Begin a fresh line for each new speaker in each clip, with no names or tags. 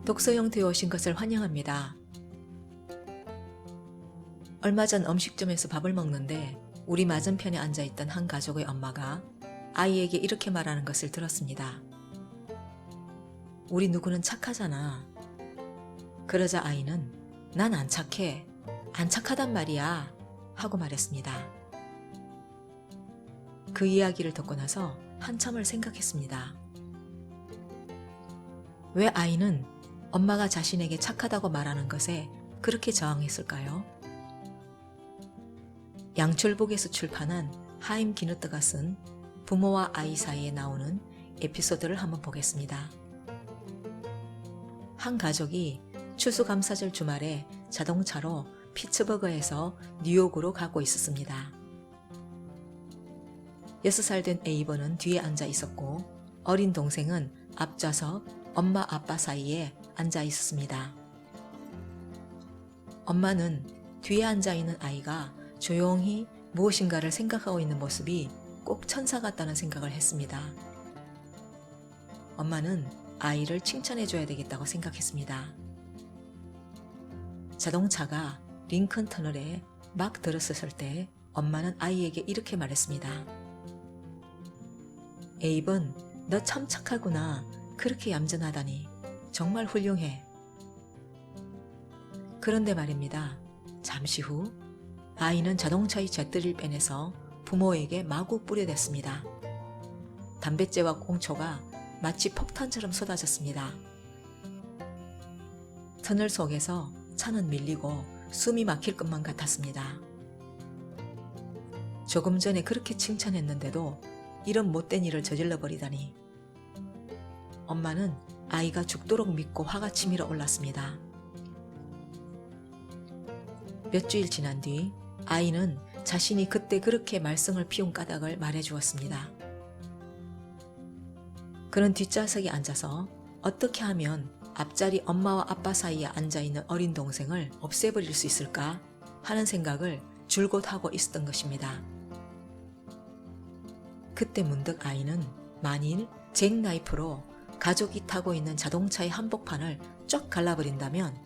독서 용토에 오신 것을 환영합니다. 얼마 전 음식점에서 밥을 먹는데 우리 맞은편에 앉아있던 한 가족의 엄마가 아이에게 이렇게 말하는 것을 들었습니다. 우리 누구는 착하잖아. 그러자 아이는 난 안 착해. 안 착하단 말이야. 하고 말했습니다. 그 이야기를 듣고 나서 한참을 생각했습니다. 왜 아이는 엄마가 자신에게 착하다고 말하는 것에 그렇게 저항했을까요? 양철북에서 출판한 하임 기누트가 쓴 부모와 아이 사이에 나오는 에피소드를 한번 보겠습니다. 한 가족이 추수감사절 주말에 자동차로 피츠버그에서 뉴욕으로 가고 있었습니다. 6살 된 에이버는 뒤에 앉아 있었고 어린 동생은 앞좌석 엄마 아빠 사이에 앉아 있었습니다. 엄마는 뒤에 앉아 있는 아이가 조용히 무엇인가를 생각하고 있는 모습이 꼭 천사 같다는 생각을 했습니다. 엄마는 아이를 칭찬해 줘야 되겠다고 생각했습니다. 자동차가 링컨 터널에 막 들어섰을 때 엄마는 아이에게 이렇게 말했습니다. 에이번, 너 참 착하구나. 그렇게 얌전하다니. 정말 훌륭해. 그런데 말입니다. 잠시 후 아이는 자동차의 잿더리를 빼내서 부모에게 마구 뿌려댔습니다. 담뱃재와 꽁초가 마치 폭탄처럼 쏟아졌습니다. 터널 속에서 차는 밀리고 숨이 막힐 것만 같았습니다. 조금 전에 그렇게 칭찬했는데도 이런 못된 일을 저질러 버리다니. 엄마는 아이가 죽도록 믿고 화가 치밀어 올랐습니다. 몇 주일 지난 뒤 아이는 자신이 그때 그렇게 말썽을 피운 까닭을 말해주었습니다. 그는 뒷좌석에 앉아서 어떻게 하면 앞자리 엄마와 아빠 사이에 앉아있는 어린 동생을 없애버릴 수 있을까 하는 생각을 줄곧 하고 있었던 것입니다. 그때 문득 아이는 만일 잭나이프로 가족이 타고 있는 자동차의 한복판을 쫙 갈라버린다면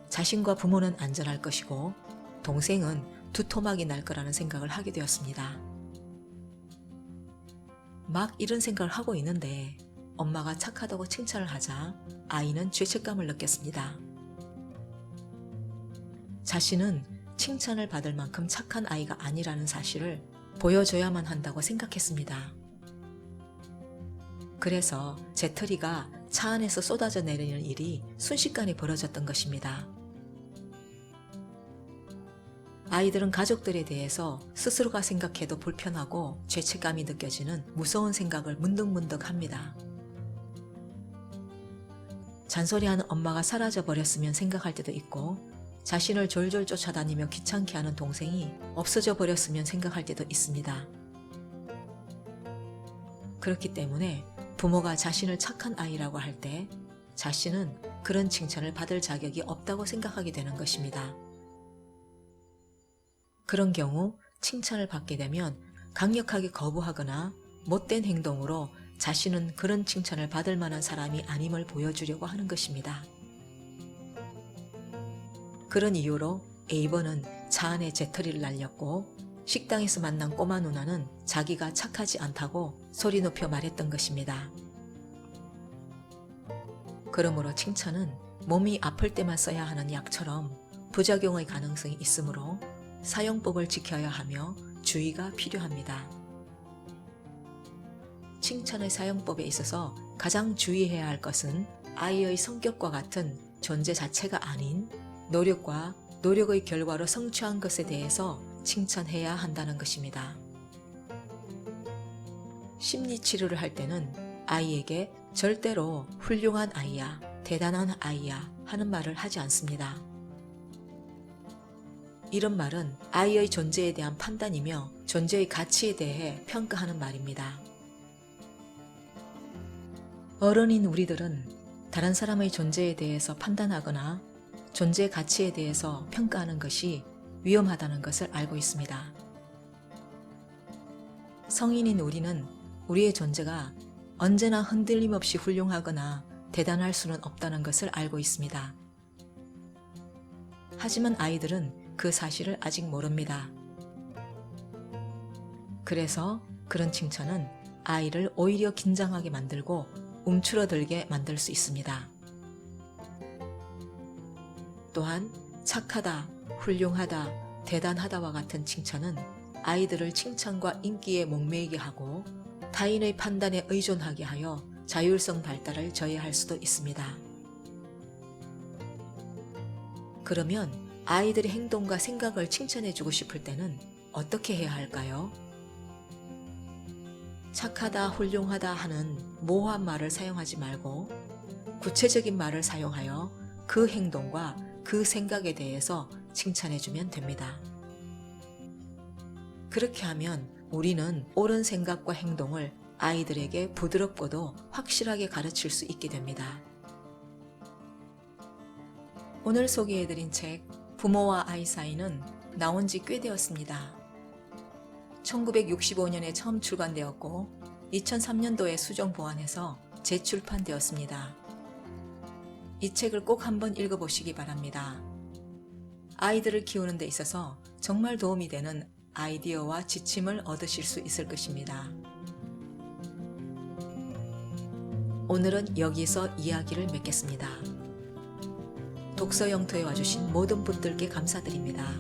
자신과 부모는 안전할 것이고 동생은 두토막이 날 거라는 생각을 하게 되었습니다. 막 이런 생각을 하고 있는데 엄마가 착하다고 칭찬을 하자 아이는 죄책감을 느꼈습니다. 자신은 칭찬을 받을 만큼 착한 아이가 아니라는 사실을 보여줘야만 한다고 생각했습니다. 그래서 재터리가 차 안에서 쏟아져 내리는 일이 순식간에 벌어졌던 것입니다. 아이들은 가족들에 대해서 스스로가 생각해도 불편하고 죄책감이 느껴지는 무서운 생각을 문득문득 합니다. 잔소리하는 엄마가 사라져 버렸으면 생각할 때도 있고 자신을 졸졸 쫓아다니며 귀찮게 하는 동생이 없어져 버렸으면 생각할 때도 있습니다. 그렇기 때문에 부모가 자신을 착한 아이라고 할 때 자신은 그런 칭찬을 받을 자격이 없다고 생각하게 되는 것입니다. 그런 경우 칭찬을 받게 되면 강력하게 거부하거나 못된 행동으로 자신은 그런 칭찬을 받을 만한 사람이 아님을 보여주려고 하는 것입니다. 그런 이유로 에이버는 차 안에 재터리를 날렸고 식당에서 만난 꼬마 누나는 자기가 착하지 않다고 소리 높여 말했던 것입니다. 그러므로 칭찬은 몸이 아플 때만 써야 하는 약처럼 부작용의 가능성이 있으므로 사용법을 지켜야 하며 주의가 필요합니다. 칭찬의 사용법에 있어서 가장 주의해야 할 것은 아이의 성격과 같은 존재 자체가 아닌 노력과 노력의 결과로 성취한 것에 대해서 칭찬해야 한다는 것입니다. 심리치료를 할 때는 아이에게 절대로 훌륭한 아이야, 대단한 아이야 하는 말을 하지 않습니다. 이런 말은 아이의 존재에 대한 판단이며 존재의 가치에 대해 평가하는 말입니다. 어른인 우리들은 다른 사람의 존재에 대해서 판단하거나 존재 가치에 대해서 평가하는 것이 위험하다는 것을 알고 있습니다. 성인인 우리는 우리의 존재가 언제나 흔들림 없이 훌륭하거나 대단할 수는 없다는 것을 알고 있습니다. 하지만 아이들은 그 사실을 아직 모릅니다. 그래서 그런 칭찬은 아이를 오히려 긴장하게 만들고 움츠러들게 만들 수 있습니다. 또한 착하다, 훌륭하다, 대단하다와 같은 칭찬은 아이들을 칭찬과 인기에 목매이게 하고 타인의 판단에 의존하게 하여 자율성 발달을 저해할 수도 있습니다. 그러면 아이들의 행동과 생각을 칭찬해주고 싶을 때는 어떻게 해야 할까요? 착하다, 훌륭하다 하는 모호한 말을 사용하지 말고 구체적인 말을 사용하여 그 행동과 그 생각에 대해서 칭찬해주면 됩니다. 그렇게 하면 우리는 옳은 생각과 행동을 아이들에게 부드럽고도 확실하게 가르칠 수 있게 됩니다. 오늘 소개해드린 책 부모와 아이 사이는 나온 지 꽤 되었습니다. 1965년에 처음 출간되었고 2003년도에 수정 보완해서 재출판되었습니다. 이 책을 꼭 한번 읽어보시기 바랍니다. 아이들을 키우는 데 있어서 정말 도움이 되는 아이디어와 지침을 얻으실 수 있을 것입니다. 오늘은 여기서 이야기를 맺겠습니다. 독서 영토에 와주신 모든 분들께 감사드립니다.